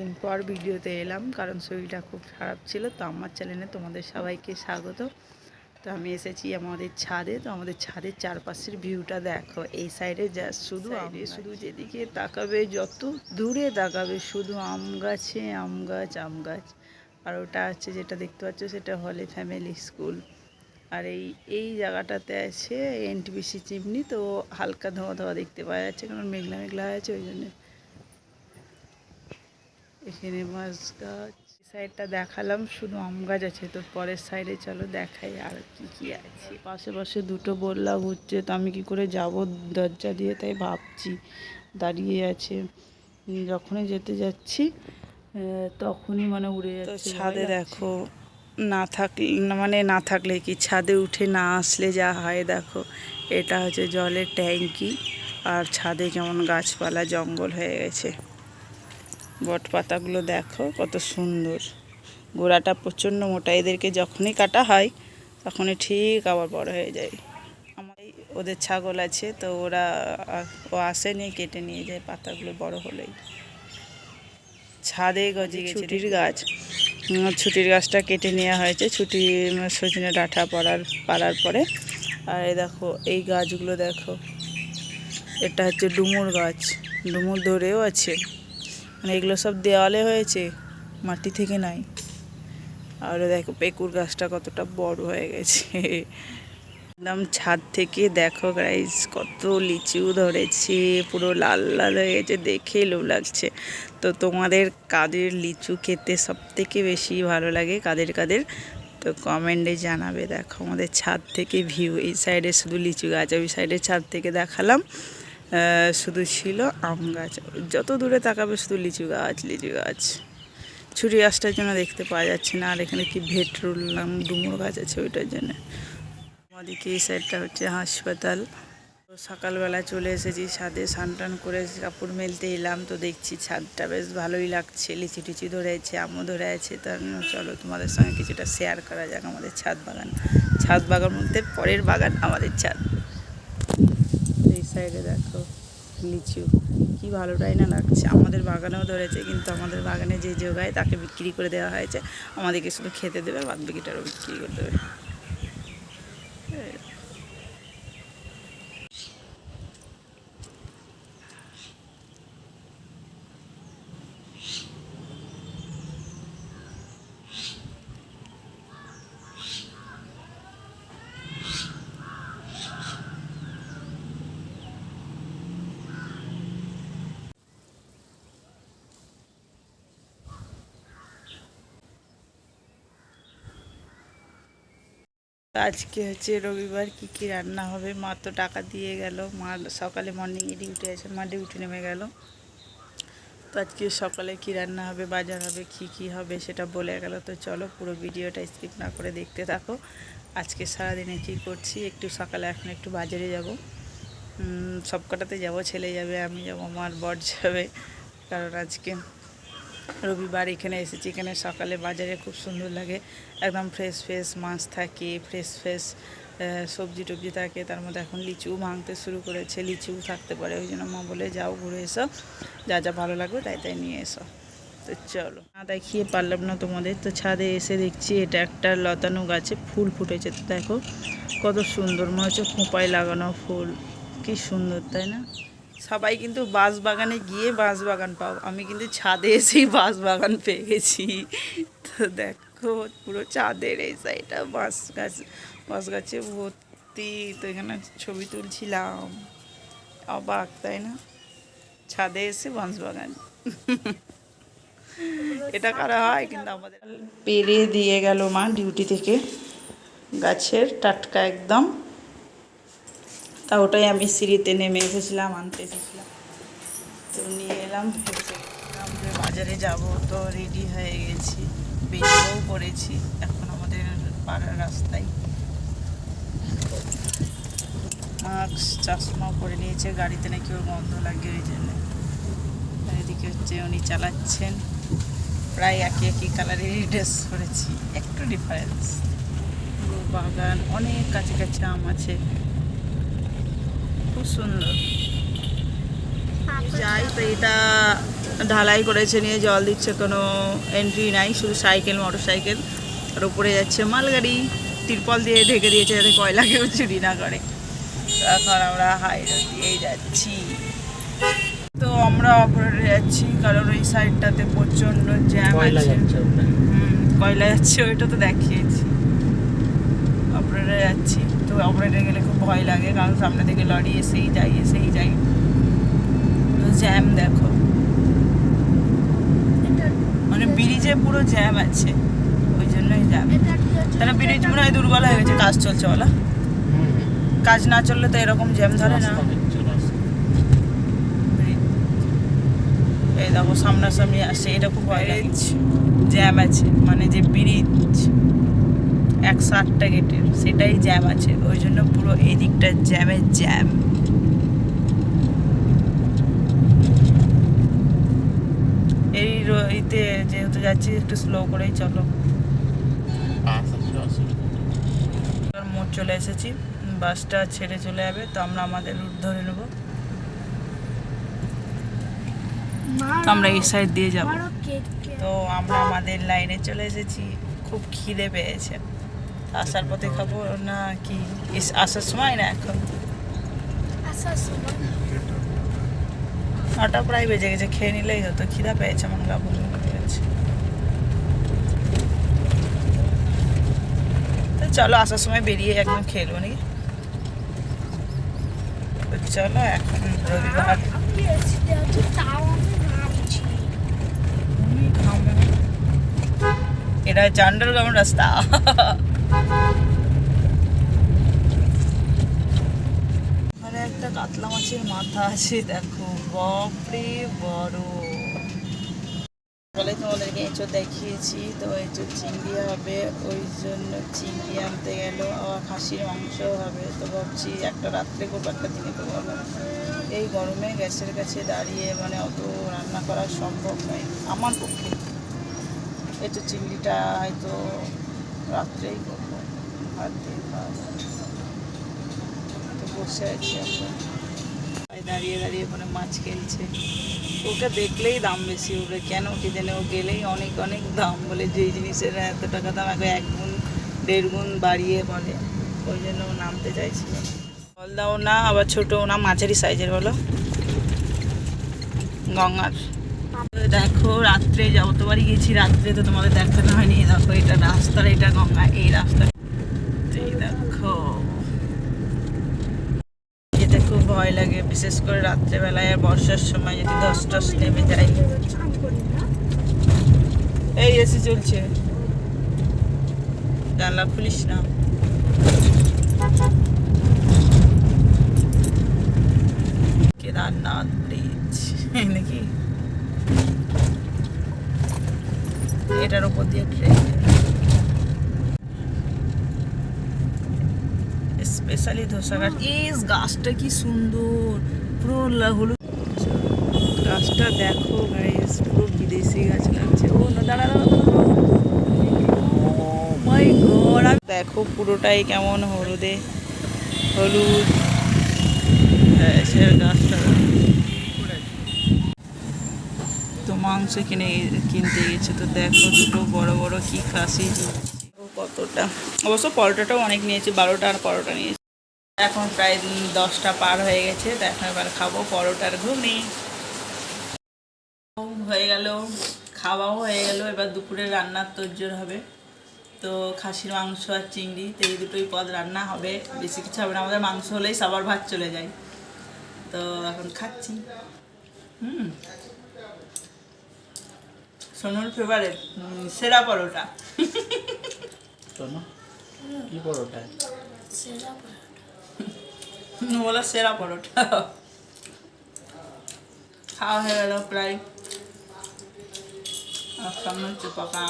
দিন পর ভিডিওতে এলাম কারণ শরীরটা খুব খারাপ ছিল। তো আমার চ্যানেলে তোমাদের সবাইকে স্বাগত। তো আমি এসেছি আমাদের ছাদে। তো আমাদের ছাদের চারপাশের ভিউটা দেখো। এই সাইডে যা শুধু শুধু যেদিকে তাকাবে, যত দূরে তাকাবে শুধু আম গাছে আম গাছ আম গাছ। আর ওটা আছে যেটা দেখতে পাচ্ছ সেটা হলে ফ্যামিলি স্কুল। আর এই জায়গাটাতে আছে এনটিপিসি চিমনি। তো হালকা ধোঁয়া ধোঁয়া দেখতে পাওয়া যাচ্ছে কারণ মেঘলা মেঘলা আছে, ওই জন্য। এখানে মাছ গাছ সাইডটা দেখালাম, শুধু আম গাছ আছে। তো পরের সাইডে চলো দেখাই আর কি কি আছে। পাশে পাশে দুটো বললা ঘুরছে, তো আমি কি করে যাব দরজা দিয়ে, তাই ভাবছি। দাঁড়িয়ে আছে, যখনই যেতে যাচ্ছি তখনই মানে উড়ে যাচ্ছে। ছাদে দেখো, না থাকলে কি, ছাদে উঠে না আসলে যা হয় দেখো। এটা হচ্ছে জলের ট্যাঙ্কি, আর ছাদে কেমন গাছপালা জঙ্গল হয়ে গেছে। বট পাতাগুলো দেখো কত সুন্দর, গোড়াটা প্রচণ্ড মোটা। এদেরকে যখনই কাটা হয় তখনই ঠিক আবার বড় হয়ে যায়। আমার ওদের ছাগল আছে, তো ও আসেনি, কেটে নিয়ে যায় পাতাগুলো বড় হলেই। ছাদে গজে গেছে ছুটির গাছ। ছুটির গাছটা কেটে নেওয়া হয়েছে, ছুটি সজনে ডাঁটা পাড়ার পরে। আর এই দেখো এই গাছগুলো দেখো, এটা হচ্ছে ডুমুর গাছ, ডুমুর ধরেও আছে। মানে এগুলো সব দেওয়ালে হয়েছে, মাটি থেকে নাই। আর দেখো পেকুর গাছটা কতটা বড় হয়ে গেছে। একদম ছাদ থেকে দেখো গাইস, কত লিচু ধরেছে, পুরো লাল লাল হয়ে গেছে, দেখে লোভ লাগছে। তো তোমাদের কাদের লিচু খেতে সব থেকে বেশি ভালো লাগে, কাদের তো কমেন্টে জানাবে। দেখো আমাদের ছাদ থেকে ভিউ, এই সাইডে শুধু লিচু গাছ, ওই সাইডে ছাদ থেকে দেখালাম শুধু ছিল আম গাছ। যত দূরে তাকাবে শুধু লিচু গাছ। ছুরি গাছটার জন্য দেখতে পাওয়া যাচ্ছে না। আর এখানে কি ভেটরুল নাম ডুমুর গাছ আছে, ওইটার জন্য। আমাদেরকে এই সাইডটা হচ্ছে হাসপাতাল। সকালবেলা চলে এসেছি ছাদে, স্নান করে কাপড় মেলতে এলাম। তো দেখছি ছাদটা বেশ ভালোই লাগছে, লিচি টিচি ধরে আছে, আমও ধরে আছে। তার চলো তোমাদের সঙ্গে কিছুটা শেয়ার করা যাক আমাদের ছাদ বাগান মধ্যে পরের বাগান আমাদের ছাদ। এই সাইডে দেখো লিচু, কি ভালোটাই না লাগছে। আমাদের বাগানেও ধরেছে, কিন্তু আমাদের বাগানে যে যোগায় তাকে বিক্রি করে দেওয়া হয়েছে। আমাদেরকে শুধু খেতে দেবে, বাদ বাকিটারও বিক্রি করে দেবে। আজকে হচ্ছে রবিবার, কি কি রান্না হবে। মা তো টাকা দিয়ে গেল, মা সকালে মর্নিংয়ে ডিউটি আছে, মা ডিউটি নেমে গেল। তো আজকে সকালে কি রান্না হবে, বাজার হবে, কি হবে সেটা বলে গেল। তো চলো পুরো ভিডিওটা স্কিপ না করে দেখতে থাকো। আজকে সারাদিনে কি করছি, একটু সকালে এখন একটু বাজারে যাব, সব কটাতে যাবো। ছেলে যাবে, আমি যাব, আমার বর যাবে। কারণ আজকে রবিবার এখানে এসেছি। এখানে সকালে বাজারে খুব সুন্দর লাগে, একদম ফ্রেশ মাছ থাকে, ফ্রেশ সবজি টবজি থাকে। তার মধ্যে এখন লিচুও ভাঙতে শুরু করেছে, লিচুও থাকতে পারে। ওই জন্য মা বলে যাও ঘুরে এসো, যা ভালো লাগবে তাই নিয়ে এসো। তো চলো, না দেখিয়ে পারলাম না তোমাদের। তো ছাদে এসে দেখছি এটা একটা লতানো গাছে ফুল ফুটেছে। তো দেখো কত সুন্দর, মনে হচ্ছে খোঁপায় লাগানো ফুল, কি সুন্দর তাই না। সবাই কিন্তু বাগানে গিয়ে বাগান পাও, আমি কিন্তু ছাদে এসেই বাগান পেয়ে গেছি। তো দেখো পুরো ছাদের এই সাইডটা বাঁশ গাছে ভর্তি। তো এখানে ছবি তুলছিলাম, অবাক তাই না, ছাদে এসে বাগান। এটা করা হয়, কিন্তু আমাদের পেরে দিয়ে গেল মা ডিউটি থেকে, গাছের টাটকা একদম। তা ওটাই আমি সিঁড়িতে নেমে এসেছিলাম, আনতে এসেছিলাম। তো নিয়ে এলাম। বাজারে যাব, তো রেডি হয়ে গেছি, বেরিয়েও পড়েছি এখন আমাদের পাড়ার রাস্তায়। মাস্ক চশমা পরে নিয়েছে, গাড়িতে নাকি ওর গন্ধ লাগে, ওই জন্য। এদিকে হচ্ছে উনি চালাচ্ছেন, প্রায় একই কালারেরই ড্রেস পরেছি, একটু ডিফারেন্স। পুরো বাগান, অনেক কাছে আম আছে, খুব সুন্দর। যাই তো এটা ঢালাই করেছে, নিয়ে জল দিচ্ছে, কোনো এন্ট্রি নাই, শুধু সাইকেল মোটর সাইকেল। আর উপরে যাচ্ছে মালগাড়ি, তিরপল দিয়ে ঢেকে দিয়েছে যাতে কয়লা কেউ চুরি না করে। তো এখন আমরা হাই রোড দিয়েই যাচ্ছি। তো আমরা অপারেটরে যাচ্ছি কারণ ওই সাইডটাতে প্রচণ্ড জ্যাম আছে। কয়লা যাচ্ছে ওইটা তো দেখিয়েছি। অপারেটরে যাচ্ছি, তো অপারেটরে গেলে খুব ভয় লাগে কারণ সামনে থেকে লরি এসেই যাই। তো জ্যাম দেখো, মানে ব্রিজে পুরো জ্যাম আছে, ওই জন্যই জ্যাম। তাহলে ব্রিজ মনে হয় দুর্বল হয়ে গেছে, কাজ চলছে বলা, কাজ না চললে তো এরকম জ্যাম ধরে না। এই দেখো সামনাসামনি আসছে, এটা খুব ভয় লাগে। জ্যাম আছে, মানে যে ব্রিজ 108টা গেটের সেটাই জ্যাম আছে, ওই জন্য পুরো এই দিকটা জ্যামের জ্যাম। এই ইতে যেহেতু যাচ্ছি একটু স্লো করেই চলো। মোড় চলে এসেছি, বাসটা ছেড়ে চলে যাবে, তো আমরা আমাদের রুট ধরে নেব। তো আমরা এই সাইড দিয়ে যাব। তো আমরা আমাদের লাইনে চলে এসেছি, খুব খিদে পেয়েছে। আসার পথে খাবো না কি আসার সময় না, এখন নটা প্রায় বেজে গেছে, খেয়ে নিলেই হতো, খিদা পেয়েছে, আমার গা বমি পেয়েছে। তো চলো আসার সময় বেরিয়ে একদম খেয়ে নেবো নাকি। তো চলো, এখন রবিবার, এটা হচ্ছে আন্ডারগ্রাউন্ড রাস্তা। ওখানে একটা কাতলা মাছের মাথা আছে দেখো, বাপরে বড়। বলে তোমাদেরকে এঁচোড় দেখিয়েছি, তো এঁচোড় চিংড়ি হবে, ওই জন্য চিংড়ি আনতে গেল, আবার খাসির মাংস হবে। তো ভাবছি একটা রাত্রে করবো, একটা দিনে করবো। এই গরমে গ্যাসের কাছে দাঁড়িয়ে মানে অত রান্না করা সম্ভব নয় আমার পক্ষে। এঁচোড় চিংড়িটা হয়তো রাত্রেই করবো, আর দিয়ে খাওয়া যাবে। তো বসে আছি এখন, দাঁড়িয়ে ওখানে মাছ খেলছে। ওকে দেখলেই দাম বেশি, ওকে কেন কি জানে, ও গেলেই অনেক দাম বলে, যেই জিনিসের এত টাকা দাম এখন 1 গুণ 1.5 গুণ বাড়িয়ে বলে, ওই জন্য ও নামতে চাইছিল। গলদাও না আবার ছোটও না, মাঝারি সাইজের বলো, গঙ্গার। দেখো রাত্রে যতবারই গেছি রাত্রে, তো তোমাদের দেখানো হয়নি। দেখো এটা রাস্তার, এটা গঙ্গা, এই রাস্তা। এই দেখো, যেতে খুব ভয় লাগে, বিশেষ করে রাত্রেবেলায় আর বর্ষার সময় যদি ধস টস নেমে যায়। এই এসি চলছে, জানলা খুলিস না। কেদারনাথ ব্রিজ নাকি, এটার উপর দিয়ে ট্রেন, স্পেশালি ধোসাঘাট। এই গাছটা কি সুন্দর, পুরো হলুদ গাছটা দেখো গাইস, পুরো বিদেশি গাছ লাগছে। ও না, দাঁড়া, মাই গড, দেখো পুরোটাই কেমন হলুদ গাছটা। তো মাংস কিনতে গেছে, তো দেখো দুটো বড় কি খাসি, কতটা। অবশ্য পরোটাটাও অনেক নিয়েছি, 12টা আর পরোটা নিয়েছি। এখন প্রায় 10টা পার হয়ে গেছে, তো এখন এবার খাবো পরোটার ঘুগনি। হয়ে গেল, খাওয়াও হয়ে গেল, এবার দুপুরে রান্নার তোড়জোড় হবে। তো খাসির মাংস আর চিংড়ি, তো এই দুটোই পদ রান্না হবে, বেশি কিছু হবে না। আমাদের মাংস হলেই সবার ভাত চলে যায়। তো এখন খাচ্ছি। সোনুর ফেভারিট সেরা পরোটা। কি পরোটা? বলা সেরা পরোটা। খাওয়া হয়ে গেল প্রায়, আর সামনে হচ্ছে পাকা।